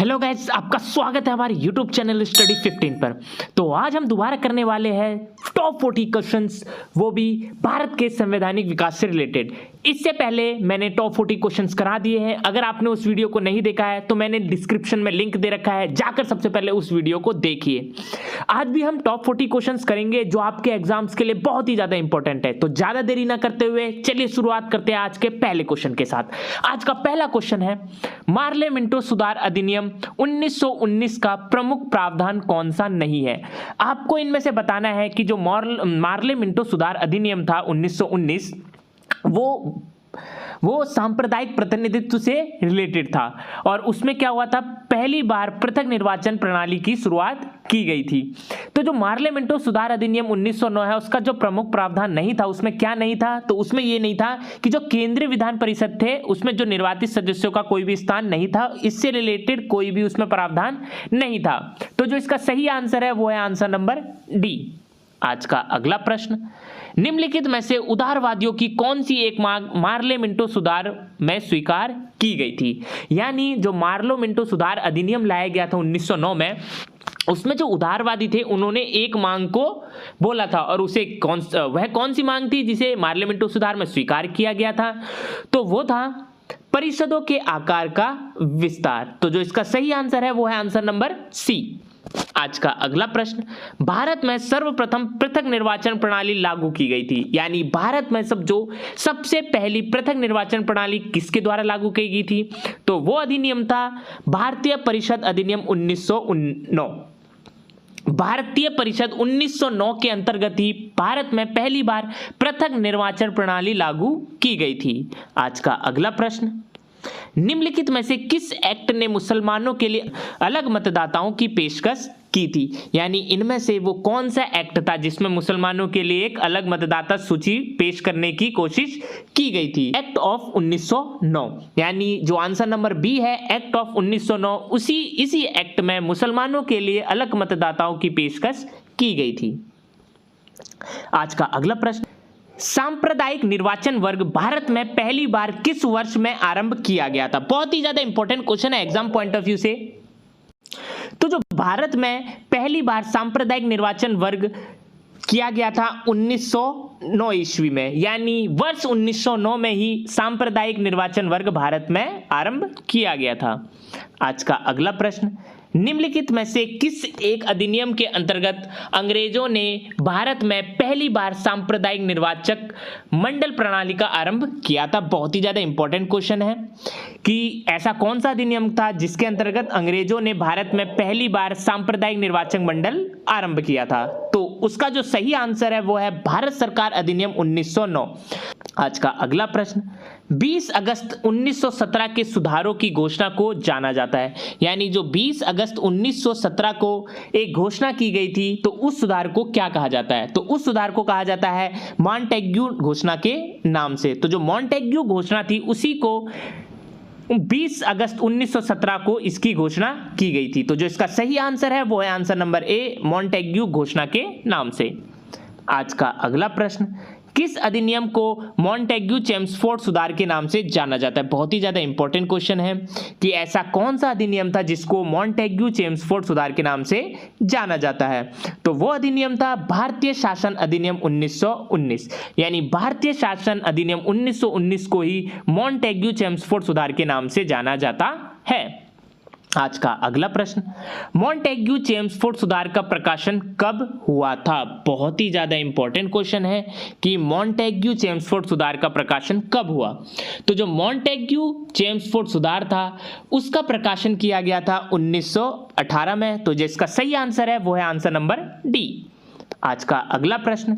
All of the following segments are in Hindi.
हेलो गाइस, आपका स्वागत है हमारे यूट्यूब चैनल स्टडी 15 पर। तो आज हम दोबारा करने वाले हैं टॉप 40 क्वेश्चंस, वो भी भारत के संवैधानिक विकास से रिलेटेड। इससे पहले मैंने टॉप 40 क्वेश्चंस करा दिए हैं। अगर आपने उस वीडियो को नहीं देखा है तो मैंने डिस्क्रिप्शन में लिंक दे रखा है, जाकर सबसे पहले उस वीडियो को देखिए। आज भी हम टॉप 40 क्वेश्चंस करेंगे जो आपके एग्जाम्स के लिए बहुत ही ज्यादा इंपॉर्टेंट है। तो ज्यादा देरी ना करते हुए चलिए शुरुआत करते हैं आज के पहले क्वेश्चन के साथ। आज का पहला क्वेश्चन है, मार्ले मिंटो सुधार अधिनियम 1919 का प्रमुख प्रावधान कौन सा नहीं है। आपको इनमें से बताना है कि जो मार्ले मिंटो सुधार अधिनियम था 1919, वो सांप्रदायिक प्रतिनिधित्व से रिलेटेड था और उसमें क्या हुआ था, पहली बार पृथक निर्वाचन प्रणाली की शुरुआत की गई थी। तो जो मार्ले मिंटो सुधार अधिनियम 1909 है, उसका जो प्रमुख प्रावधान नहीं था, उसमें क्या नहीं था, तो उसमें ये नहीं था कि जो केंद्रीय विधान परिषद थे उसमें जो निर्वाचित सदस्यों का कोई भी स्थान नहीं था। इससे रिलेटेड कोई भी उसमें प्रावधान नहीं था। तो जो इसका सही आंसर है वो है आंसर नंबर डी। आज का अगला प्रश्न, निम्नलिखित में से उदारवादियों की कौन सी एक मांग मार्ले मिंटो सुधार में स्वीकार की गई थी। यानी जो मार्लो मिंटो सुधार अधिनियम लाया गया था 1909 में, उसमें जो उदारवादी थे उन्होंने एक मांग को बोला था और उसे वह कौन सी मांग थी जिसे मार्ले मिंटो सुधार में स्वीकार किया गया था, तो वो था परिषदों के आकार का विस्तार। तो जो इसका सही आंसर है वो है आंसर नंबर सी। आज का अगला प्रश्न, भारत में सर्वप्रथम पृथक निर्वाचन प्रणाली लागू की गई थी। यानी भारत में सबसे पहली पृथक निर्वाचन प्रणाली किसके द्वारा लागू की गई थी, तो वो अधिनियम था भारतीय परिषद अधिनियम 1909। भारतीय परिषद 1909 के अंतर्गत ही भारत में पहली बार पृथक निर्वाचन प्रणाली लागू की गई थी। आज का अगला प्रश्न, निम्नलिखित में से किस एक्ट ने मुसलमानों के लिए अलग मतदाताओं की पेशकश की थी। यानी इनमें से वो कौन सा एक्ट था जिसमें मुसलमानों के लिए एक अलग मतदाता सूची पेश करने की कोशिश की गई थी। एक्ट ऑफ 1909, यानी जो आंसर नंबर बी है, एक्ट ऑफ 1909, इसी एक्ट में मुसलमानों के लिए अलग मतदाताओं की पेशकश की गई थी। आज का अगला प्रश्न, सांप्रदायिक निर्वाचन वर्ग भारत में पहली बार किस वर्ष में आरंभ किया गया था। बहुत ही ज्यादा इंपॉर्टेंट क्वेश्चन है एग्जाम पॉइंट ऑफ व्यू से। तो जो भारत में पहली बार सांप्रदायिक निर्वाचन वर्ग किया गया था 1909 ईस्वी में, यानी वर्ष 1909 में ही सांप्रदायिक निर्वाचन वर्ग भारत में आरंभ किया गया था। आज का अगला प्रश्न, निम्नलिखित में से किस एक अधिनियम के अंतर्गत अंग्रेजों ने भारत में पहली बार सांप्रदायिक निर्वाचक मंडल प्रणाली का आरंभ किया था। बहुत ही ज्यादा इंपॉर्टेंट क्वेश्चन है कि ऐसा कौन सा अधिनियम था जिसके अंतर्गत अंग्रेजों ने भारत में पहली बार सांप्रदायिक निर्वाचक मंडल आरंभ किया था। तो उसका जो सही आंसर है वो है भारत सरकार अधिनियम 1909। आज का अगला प्रश्न, 20 अगस्त 1917 के सुधारों की घोषणा को जाना जाता है। यानी जो 20 अगस्त 1917 को एक घोषणा की गई थी, तो उस सुधार को क्या कहा जाता है, तो उस सुधार को कहा जाता है मॉन्टेग्यू घोषणा के नाम से। तो जो मॉन्टेग्यू घोषणा थी उसी को 20 अगस्त 1917 को इसकी घोषणा की गई थी। तो जो इसका सही आंसर है वो है आंसर नंबर ए, मॉन्टेग्यू घोषणा के नाम से। आज का अगला प्रश्न, किस अधिनियम को मॉन्टेग्यू चेम्सफोर्ड सुधार के नाम से जाना जाता है। बहुत ही ज्यादा इंपॉर्टेंट क्वेश्चन है कि ऐसा कौन सा अधिनियम था जिसको मॉन्टेग्यू चेम्सफोर्ड सुधार के नाम से जाना जाता है, तो वो अधिनियम था भारतीय शासन अधिनियम 1919। यानी भारतीय शासन अधिनियम 1919 को ही मॉन्टेग्यू चेम्सफोर्ड सुधार के नाम से जाना जाता है। आज का अगला प्रश्न, मॉन्टेग्यू चेम्सफोर्ड सुधार का प्रकाशन कब हुआ था। बहुत ही ज्यादा इंपॉर्टेंट क्वेश्चन है कि मॉन्टेग्यू चेम्सफोर्ड सुधार का प्रकाशन कब हुआ। तो जो मॉन्टेग्यू चेम्सफोर्ड सुधार था उसका प्रकाशन किया गया था 1918 में। तो जिसका सही आंसर है वो है आंसर नंबर डी। आज का अगला प्रश्न,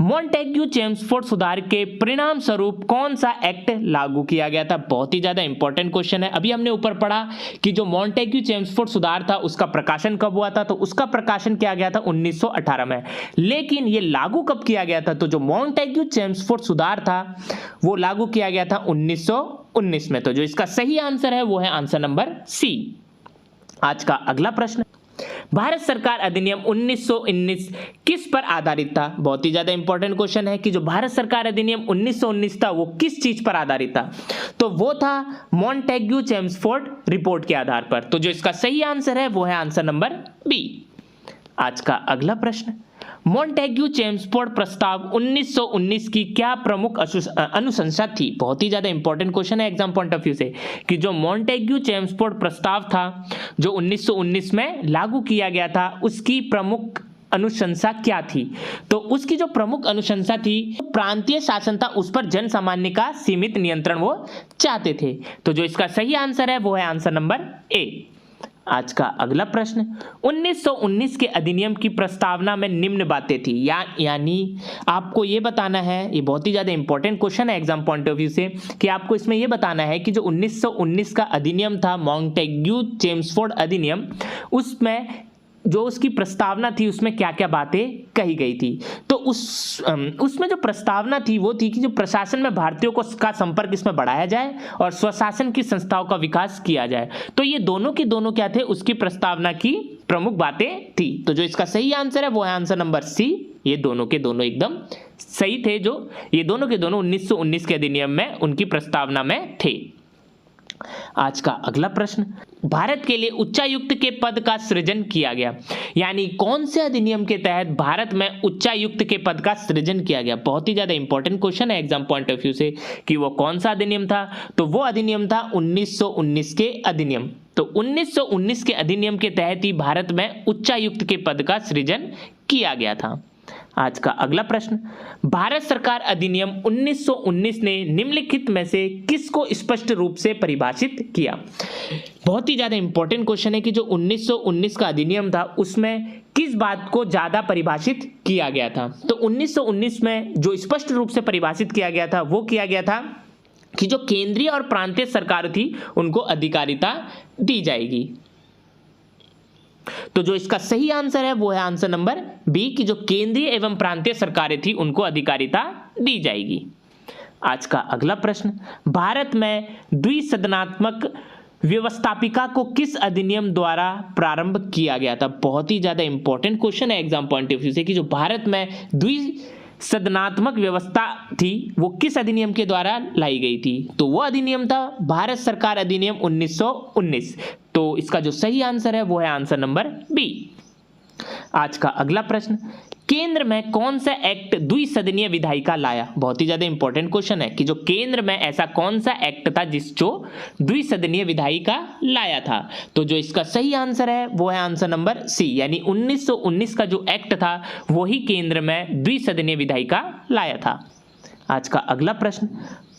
मॉन्टेग्यू चेम्सफोर्ड सुधार के परिणाम स्वरूप कौन सा एक्ट लागू किया गया था। बहुत ही ज्यादा इंपॉर्टेंट क्वेश्चन है। अभी हमने ऊपर पढ़ा कि जो मॉन्टेग्यू चेम्सफोर्ड सुधार था उसका प्रकाशन कब हुआ था, तो उसका प्रकाशन किया गया था 1918 में। लेकिन ये लागू कब किया गया था, तो जो मॉन्टेग्यू चेम्सफोर्ड सुधार था वो लागू किया गया था 1919 में। तो जो इसका सही आंसर है वो है आंसर नंबर सी। आज का अगला प्रश्न, भारत सरकार अधिनियम 1919 किस पर आधारित था? बहुत ही ज्यादा इंपॉर्टेंट क्वेश्चन है कि जो भारत सरकार अधिनियम 1919 था वो किस चीज पर आधारित था? तो वो था मॉन्टेग्यू चेम्सफोर्ड रिपोर्ट के आधार पर। तो जो इसका सही आंसर है वो है आंसर नंबर बी। आज का अगला प्रश्न, मॉन्टेग्यू चेम्सफोर्ड प्रस्ताव 1919 की क्या प्रमुख अनुशंसा थी? बहुत ही ज्यादा इंपॉर्टेंट क्वेश्चन है एग्जाम पॉइंट ऑफ व्यू से कि जो मॉन्टेग्यू चेम्सफोर्ड प्रस्ताव था जो 1919 में लागू किया गया था उसकी प्रमुख अनुशंसा क्या थी? तो उसकी जो प्रमुख अनुशंसा थी, प्रांतीय शासन था उस पर जन सामान्य का सीमित नियंत्रण वो चाहते थे। तो जो इसका सही आंसर है वो है आंसर नंबर ए। आज का अगला प्रश्न, 1919 के अधिनियम की प्रस्तावना में निम्न बातें थी, यानी आपको ये बताना है, ये बहुत ही ज़्यादा इंपॉर्टेंट क्वेश्चन है एग्जाम पॉइंट ऑफ व्यू से कि आपको इसमें ये बताना है कि जो 1919 का अधिनियम था मॉन्टेग्यू चेम्सफोर्ड अधिनियम, उसमें जो उसकी प्रस्तावना थी उसमें क्या क्या बातें कही गई थी। तो उसमें जो प्रस्तावना थी वो थी कि जो प्रशासन में भारतीयों का संपर्क इसमें बढ़ाया जाए और स्वशासन की संस्थाओं का विकास किया जाए। तो ये दोनों की दोनों क्या थे, उसकी प्रस्तावना की प्रमुख बातें थी। तो जो इसका सही आंसर है वो है आंसर नंबर सी। ये दोनों के दोनों एकदम सही थे, जो ये दोनों के दोनों 1919 के अधिनियम में उनकी प्रस्तावना में थे। आज का अगला प्रश्न, भारत के लिए उच्चायुक्त के पद का सृजन किया गया, यानी कौन से अधिनियम के तहत भारत में उच्चायुक्त के पद का सृजन किया गया? बहुत ही ज्यादा इंपॉर्टेंट क्वेश्चन है एग्जाम पॉइंट ऑफ व्यू से कि वो कौन सा अधिनियम था। तो वो अधिनियम था 1919 के अधिनियम। तो 1919 के अधिनियम के तहत ही भारत में उच्चायुक्त के पद का सृजन किया गया था। आज का अगला प्रश्न, भारत सरकार अधिनियम 1919 ने निम्नलिखित में से किसको स्पष्ट रूप से परिभाषित किया? बहुत ही ज्यादा इंपॉर्टेंट क्वेश्चन है कि जो 1919 का अधिनियम था उसमें किस बात को ज्यादा परिभाषित किया गया था। तो 1919 में जो स्पष्ट रूप से परिभाषित किया गया था वो किया गया था कि जो केंद्रीय और प्रांतीय सरकार थी उनको अधिकारिता दी जाएगी। तो जो इसका सही आंसर है वो है आंसर नंबर बी कि जो केंद्रीय एवं प्रांतीय सरकारें थी उनको अधिकारिता दी जाएगी। आज का अगला प्रश्न, भारत में द्विसदनात्मक व्यवस्थापिका को किस अधिनियम द्वारा प्रारंभ किया गया था? बहुत ही ज्यादा इंपॉर्टेंट क्वेश्चन है एग्जाम पॉइंट ऑफ व्यू से कि जो भारत में द्विसदनात्मक व्यवस्था थी वो किस अधिनियम के द्वारा लाई गई थी? तो वो अधिनियम था भारत सरकार अधिनियम 1919। तो इसका जो सही आंसर है वो है आंसर नंबर बी। आज का अगला प्रश्न, केंद्र में कौन सा एक्ट द्विसदनीय विधायिका लाया? बहुत ही ज्यादा इंपॉर्टेंट क्वेश्चन है कि जो केंद्र में ऐसा कौन सा एक्ट था जो द्विसदनीय विधायिका लाया था। तो जो इसका सही आंसर है वो है आंसर नंबर सी, यानी 1919 का जो एक्ट था वही केंद्र में द्विसदनीय विधायिका लाया था। आज का अगला प्रश्न,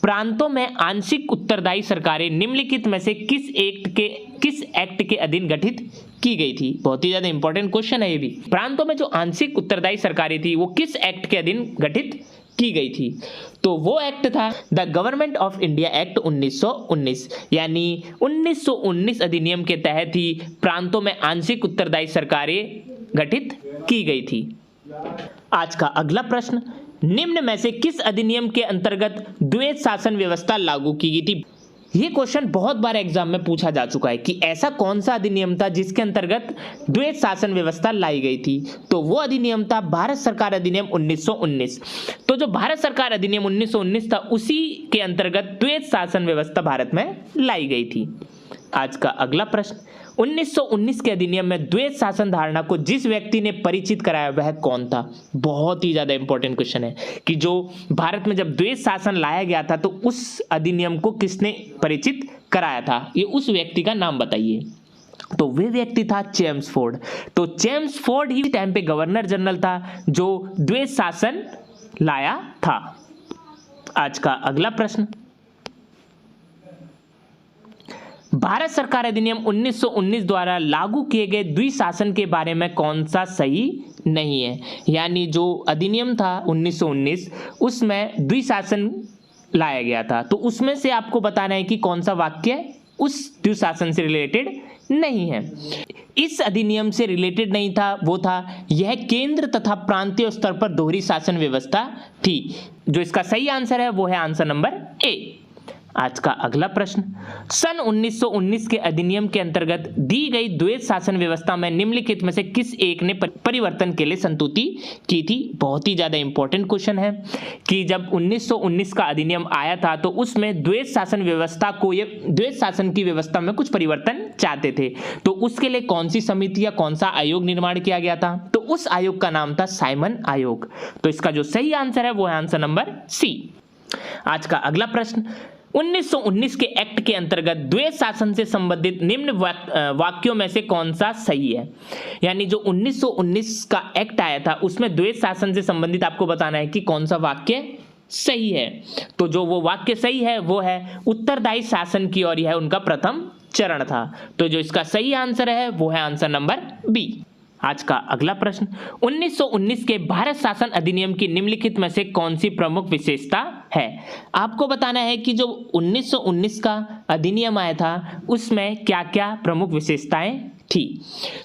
प्रांतों में आंशिक उत्तरदायी सरकारें निम्नलिखित में से किस एक्ट के अधीन गठित की गई थी? बहुत ही ज्यादा इंपॉर्टेंट क्वेश्चन है ये भी। प्रांतों में जो आंशिक उत्तरदायी सरकारें थी वो किस एक्ट के अधीन गठित की गई थी? तो वो एक्ट था the government of India act 1919, यानी 1919 अधिनियम के तहत ही प्रांतों में आंशिक उत्तरदायी सरकारें गठित की गई थी। आज का अगला प्रश्न, निम्न में से किस अधिनियम के अंतर्गत द्वैत शासन व्यवस्था लागू की गई थी? ये क्वेश्चन बहुत बार एग्जाम में पूछा जा चुका है कि ऐसा कौन सा अधिनियम था जिसके अंतर्गत द्वैत शासन व्यवस्था लाई गई थी। तो वो अधिनियम था भारत सरकार अधिनियम 1919। तो जो भारत सरकार अधिनियम 1919 था उसी के अंतर्गत द्वैत शासन व्यवस्था भारत में लाई गई थी। आज का अगला प्रश्न, 1919 के अधिनियम में द्वैत शासन धारणा को जिस व्यक्ति ने परिचित कराया वह कौन था? बहुत ही ज्यादा इंपॉर्टेंट क्वेश्चन है कि जो भारत में जब द्वैत शासन लाया गया था तो उस अधिनियम को किसने परिचित कराया था, ये उस व्यक्ति का नाम बताइए। तो वे व्यक्ति था चेम्सफोर्ड। तो चेम्सफोर्ड ही टाइम पे गवर्नर जनरल था जो द्वैत शासन लाया था। आज का अगला प्रश्न, भारत सरकार अधिनियम 1919 द्वारा लागू किए गए द्विशासन के बारे में कौन सा सही नहीं है? यानी जो अधिनियम था 1919 उसमें द्विशासन लाया गया था, तो उसमें से आपको बताना है कि कौन सा वाक्य उस द्विशासन से रिलेटेड नहीं है। इस अधिनियम से रिलेटेड नहीं था, वो था यह केंद्र तथा प्रांतीय स्तर पर दोहरी शासन व्यवस्था थी। जो इसका सही आंसर है वो है आंसर नंबर ए। आज का अगला प्रश्न, सन 1919 के अधिनियम के अंतर्गत दी गई द्वैध शासन व्यवस्था में निम्नलिखित में से किस एक ने परिवर्तन के लिए संतुति की थी? बहुत ही ज्यादा इंपॉर्टेंट क्वेश्चन है कि जब 1919 का अधिनियम आया था तो उसमें द्वैध शासन व्यवस्था को, ये द्वैध शासन की व्यवस्था में कुछ परिवर्तन चाहते थे, तो उसके लिए कौन सी समिति या कौन सा आयोग निर्माण किया गया था? तो उस आयोग का नाम था साइमन आयोग। तो इसका जो सही आंसर है वो है आंसर नंबर सी। आज का अगला प्रश्न, 1919 के एक्ट के अंतर्गत द्वैध शासन से संबंधित निम्न वाक्यों में से कौन सा सही है? यानी जो 1919 का एक्ट आया था उसमें द्वैध शासन से संबंधित आपको बताना है कि कौन सा वाक्य सही है। तो जो वो वाक्य सही है वो है उत्तरदायी शासन की ओर यह उनका प्रथम चरण था। तो जो इसका सही आंसर है वो है आंसर नंबर बी। आज का अगला प्रश्न, 1919 के भारत शासन अधिनियम की निम्नलिखित में से कौन सी प्रमुख विशेषता है? आपको बताना है कि जो 1919 का अधिनियम आया था उसमें क्या क्या प्रमुख विशेषताएं थी।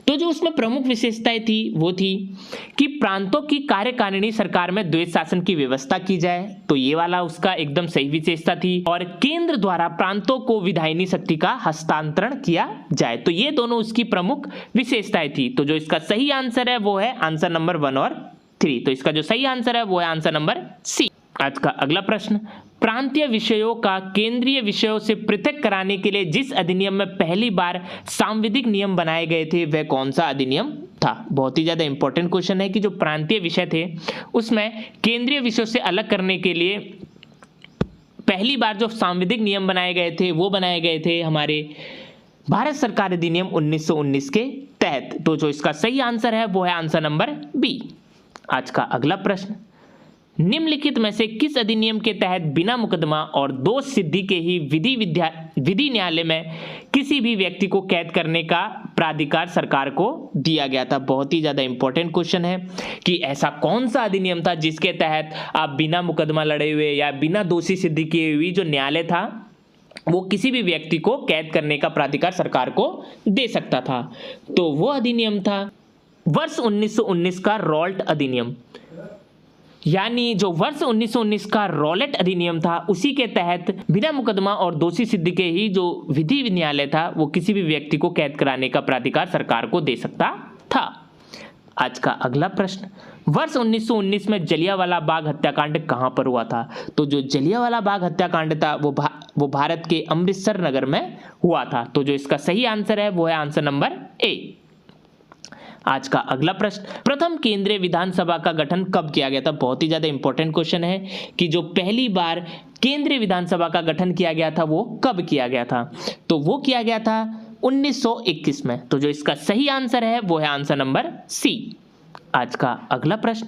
तो जो उसमें प्रमुख विशेषताएं थी वो थी कि प्रांतों की कार्यकारिणी सरकार में द्वैध शासन की व्यवस्था की जाए, तो ये वाला उसका एकदम सही विशेषता थी, और केंद्र द्वारा प्रांतों को विधायिनी शक्ति का हस्तांतरण किया जाए, तो ये दोनों उसकी प्रमुख विशेषताएं थी। तो जो इसका सही आंसर है वो है आंसर नंबर 1 और 3। तो इसका जो सही आंसर है वो है आंसर नंबर सी। आज का अगला प्रश्न, प्रांतीय विषयों का केंद्रीय विषयों से पृथक कराने के लिए जिस अधिनियम में पहली बार सांविधिक नियम बनाए गए थे वह कौन सा अधिनियम था? बहुत ही ज्यादा इंपॉर्टेंट क्वेश्चन है कि जो प्रांतीय विषय थे उसमें केंद्रीय विषयों से अलग करने के लिए पहली बार जो सांविधिक नियम बनाए गए थे वो बनाए गए थे हमारे भारत सरकार अधिनियम 1919 के तहत। तो जो इसका सही आंसर है वो है आंसर नंबर बी। आज का अगला प्रश्न, निम्नलिखित में से किस अधिनियम के तहत बिना मुकदमा और दोष सिद्धि के ही विधि न्यायालय में किसी भी व्यक्ति को कैद करने का प्राधिकार सरकार को दिया गया था? बहुत ही ज्यादा इंपॉर्टेंट क्वेश्चन है कि ऐसा कौन सा अधिनियम था जिसके तहत आप बिना मुकदमा लड़े हुए या बिना दोषी सिद्धि किए हुई जो न्यायालय था वो किसी भी व्यक्ति को कैद करने का प्राधिकार सरकार को दे सकता था? तो वो अधिनियम था वर्ष 1919 का रॉल्ट अधिनियम। यानी जो वर्ष 1919 का रॉलेट अधिनियम था उसी के तहत बिना मुकदमा और दोषी सिद्धि के ही जो विधि न्यायालय था वो किसी भी व्यक्ति को कैद कराने का प्राधिकार सरकार को दे सकता था। आज का अगला प्रश्न, वर्ष 1919 में जलियांवाला बाग हत्याकांड कहां पर हुआ था? तो जो जलियांवाला बाग हत्याकांड था वो भारत के अमृतसर नगर में हुआ था। तो जो इसका सही आंसर है वो है आंसर नंबर ए। आज का अगला प्रश्न, प्रथम केंद्रीय विधानसभा का गठन कब किया गया था? बहुत ही ज्यादा इंपॉर्टेंट क्वेश्चन है कि जो पहली बार केंद्रीय विधानसभा का गठन किया गया था वो कब किया गया था? तो वो किया गया था 1921 में। तो जो इसका सही आंसर है वो है आंसर नंबर सी। आज का अगला प्रश्न,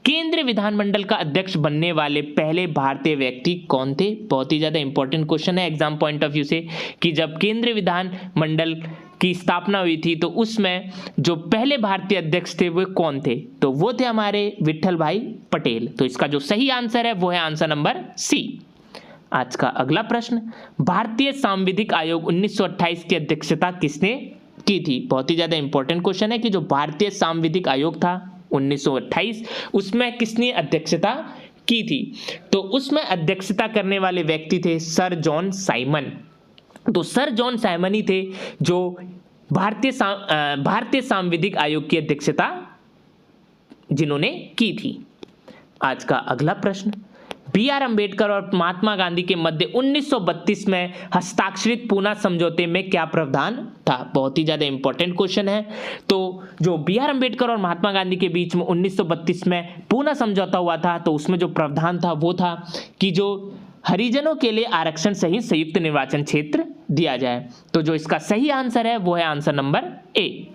केंद्रीय विधानमंडल का अध्यक्ष बनने वाले पहले भारतीय व्यक्ति कौन थे? बहुत ही ज्यादा इंपॉर्टेंट क्वेश्चन है एग्जाम पॉइंट ऑफ व्यू से कि जब केंद्रीय विधानमंडल की स्थापना हुई थी तो उसमें जो पहले भारतीय अध्यक्ष थे वो कौन थे? तो वो थे हमारे विट्ठल भाई पटेल। तो इसका जो सही आंसर है वो है आंसर नंबर सी। आज का अगला प्रश्न, भारतीय सांविधिक आयोग 1928 की अध्यक्षता किसने की थी? बहुत ही ज्यादा इंपॉर्टेंट क्वेश्चन है कि जो भारतीय सांविधिक आयोग था 1928 उसमें किसने अध्यक्षता की थी? तो उसमें अध्यक्षता करने वाले व्यक्ति थे सर जॉन साइमन। तो सर जॉन साइमन ही थे जो भारतीय सांविधिक आयोग की अध्यक्षता जिन्होंने की थी। आज का अगला प्रश्न, बी.आर. अम्बेडकर और महात्मा गांधी के मध्य 1932 में हस्ताक्षरित पूना समझौते में क्या प्रावधान था? बहुत ही ज्यादा इंपॉर्टेंट क्वेश्चन है। तो जो बी.आर. अम्बेडकर और महात्मा गांधी के बीच में 1932 में पूना समझौता हुआ था तो उसमें जो प्रावधान था वो था कि जो हरिजनों के लिए आरक्षण सहित संयुक्त निर्वाचन क्षेत्र दिया जाए। तो जो इसका सही आंसर है वो है आंसर नंबर ए।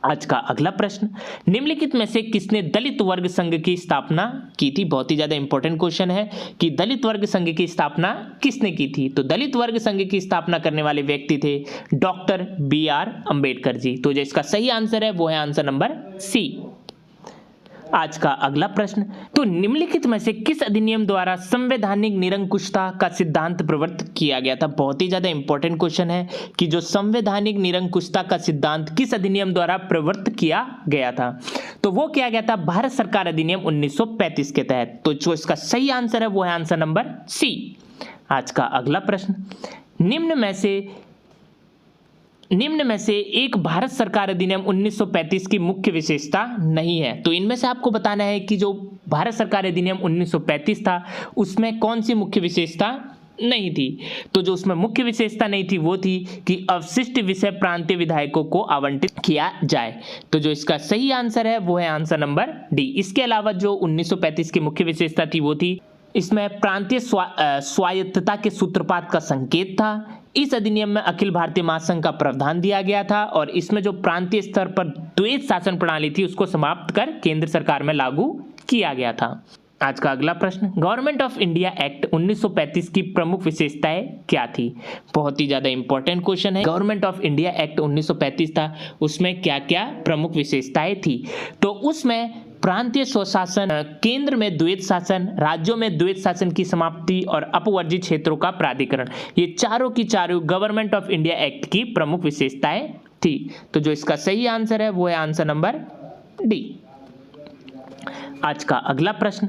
आज का अगला प्रश्न, निम्नलिखित में से किसने दलित वर्ग संघ की स्थापना की थी? बहुत ही ज्यादा इंपॉर्टेंट क्वेश्चन है कि दलित वर्ग संघ की स्थापना किसने की थी? तो दलित वर्ग संघ की स्थापना करने वाले व्यक्ति थे डॉक्टर बी.आर. अम्बेडकर जी। तो जो इसका सही आंसर है वो है आंसर नंबर सी। आज का अगला प्रश्न, तो निम्नलिखित में से किस अधिनियम द्वारा संवैधानिक निरंकुशता का सिद्धांत प्रवर्तित किया गया था? बहुत ही ज्यादा इंपॉर्टेंट क्वेश्चन है कि जो संवैधानिक निरंकुशता का सिद्धांत किस अधिनियम द्वारा प्रवर्तित किया गया था? तो वो किया गया था भारत सरकार अधिनियम 1935 के तहत। तो जो इसका सही आंसर है वो है आंसर नंबर सी। आज का अगला प्रश्न, निम्न में से एक भारत सरकार अधिनियम 1935 की मुख्य विशेषता नहीं है। तो इनमें से आपको बताना है कि जो भारत सरकार अधिनियम 1935 था उसमें कौन सी मुख्य विशेषता नहीं थी। तो जो उसमें मुख्य विशेषता नहीं थी वो थी कि अवशिष्ट विषय प्रांतीय विधायकों को आवंटित किया जाए। तो जो इसका सही आंसर है वो है आंसर नंबर डी। इसके अलावा जो 1935 की मुख्य विशेषता थी वो थी इसमें प्रांतीय स्वायत्तता के सूत्रपात का संकेत था। इस अधिनियम में अखिल भारतीय महासंघ का प्रावधान दिया गया था और इसमें जो प्रांतीय स्तर पर द्वैत शासन प्रणाली थी उसको समाप्त कर केंद्र सरकार में लागू किया गया था। आज का अगला प्रश्न, गवर्नमेंट ऑफ इंडिया एक्ट 1935 की प्रमुख विशेषताएं क्या थी। बहुत ही ज्यादा इंपॉर्टेंट क्वेश्चन है। गवर्नमेंट ऑफ इंडिया एक्ट 1935 था, उसमें क्या क्या प्रमुख विशेषताएं थी। तो उसमें प्रांतीय स्वशासन, केंद्र में द्वैत शासन, राज्यों में द्वैत शासन की समाप्ति और अपवर्जित क्षेत्रों का प्राधिकरण, ये चारों की चारों गवर्नमेंट ऑफ इंडिया एक्ट की प्रमुख विशेषताएं थी। तो जो इसका सही आंसर है वो है आंसर नंबर डी। आज का अगला प्रश्न,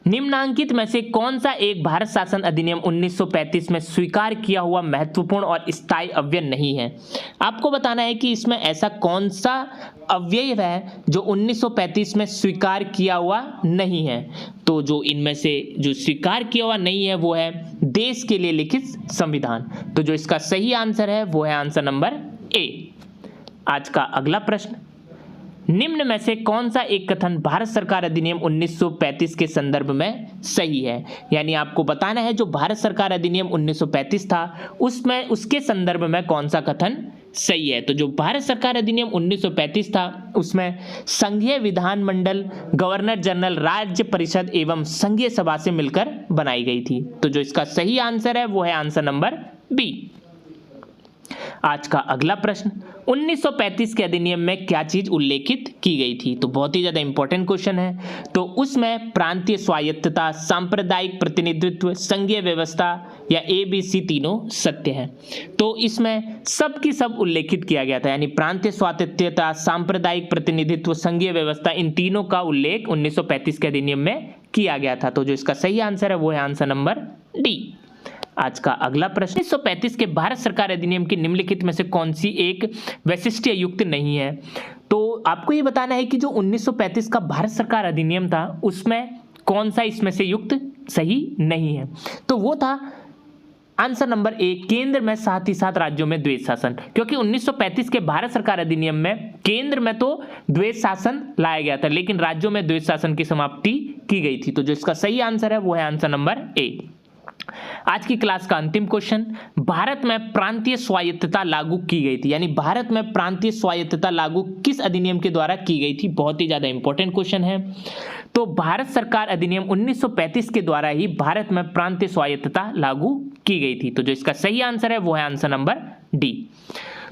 निम्नांकित में से कौन सा एक भारत शासन अधिनियम 1935 में स्वीकार किया हुआ महत्वपूर्ण और स्थायी अवयव नहीं है। आपको बताना है कि इसमें ऐसा कौन सा अवयव है जो 1935 में स्वीकार किया हुआ नहीं है। तो जो इनमें से जो स्वीकार किया हुआ नहीं है वो है देश के लिए लिखित संविधान। तो जो इसका सही आंसर है वो है आंसर नंबर ए। आज का अगला प्रश्न, निम्न में से कौन सा एक कथन भारत सरकार अधिनियम 1935 के संदर्भ में सही है। यानी आपको बताना है जो भारत सरकार अधिनियम 1935 था उसमें उसके संदर्भ में कौन सा कथन सही है। तो जो भारत सरकार अधिनियम 1935 था उसमें संघीय विधानमंडल, गवर्नर जनरल, राज्य परिषद एवं संघीय सभा से मिलकर बनाई गई थी। तो जो इसका सही आंसर है वो है आंसर नंबर बी। आज का अगला प्रश्न, 1935 के अधिनियम में क्या चीज उल्लेखित की गई थी। तो बहुत ही ज्यादा इंपॉर्टेंट क्वेश्चन है। तो उसमें प्रांतीय स्वायत्तता, सांप्रदायिक प्रतिनिधित्व, संघीय व्यवस्था या ABC तीनों सत्य है। तो इसमें सब की सब उल्लेखित किया गया था, यानी प्रांतीय स्वायत्तता, सांप्रदायिक प्रतिनिधित्व, संघीय व्यवस्था, इन तीनों का उल्लेख 1935 के अधिनियम में किया गया था। तो जो इसका सही आंसर है वो है आंसर नंबर डी। आज का अगला प्रश्न, 1935 के भारत सरकार अधिनियम की निम्नलिखित में से कौन सी एक वैशिष्ट्य युक्त नहीं है। तो आपको ये बताना है कि जो 1935 का भारत सरकार अधिनियम था उसमें कौन सा इसमें से युक्त सही नहीं है। तो वो था आंसर नंबर ए, केंद्र में साथ ही साथ राज्यों में द्वैत शासन। क्योंकि 1935 के भारत सरकार अधिनियम में केंद्र में तो द्वैत शासन लाया गया था लेकिन राज्यों में द्वैत शासन की समाप्ति की गई थी। तो जो इसका सही आंसर है वो है आंसर नंबर ए। आज की क्लास का अंतिम क्वेश्चन, भारत में प्रांतीय स्वायत्तता लागू की गई थी, यानी भारत में प्रांतीय स्वायत्तता लागू किस अधिनियम के द्वारा की गई थी। बहुत ही ज्यादा इंपॉर्टेंट क्वेश्चन है। तो भारत सरकार अधिनियम 1935 के द्वारा ही भारत में प्रांतीय स्वायत्तता लागू की गई थी। तो जो इसका सही आंसर है वो है आंसर नंबर डी।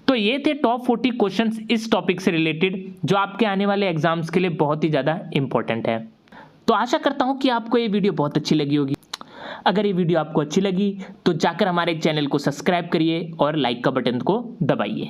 तो ये थे टॉप 40 क्वेश्चंस इस टॉपिक से रिलेटेड जो आपके आने वाले एग्जाम्स के लिए बहुत ही ज्यादा इंपॉर्टेंट है। तो आशा करता हूं कि आपको ये वीडियो बहुत अच्छी लगी होगी। अगर ये वीडियो आपको अच्छी लगी तो जाकर हमारे चैनल को सब्सक्राइब करिए और लाइक का बटन को दबाइए।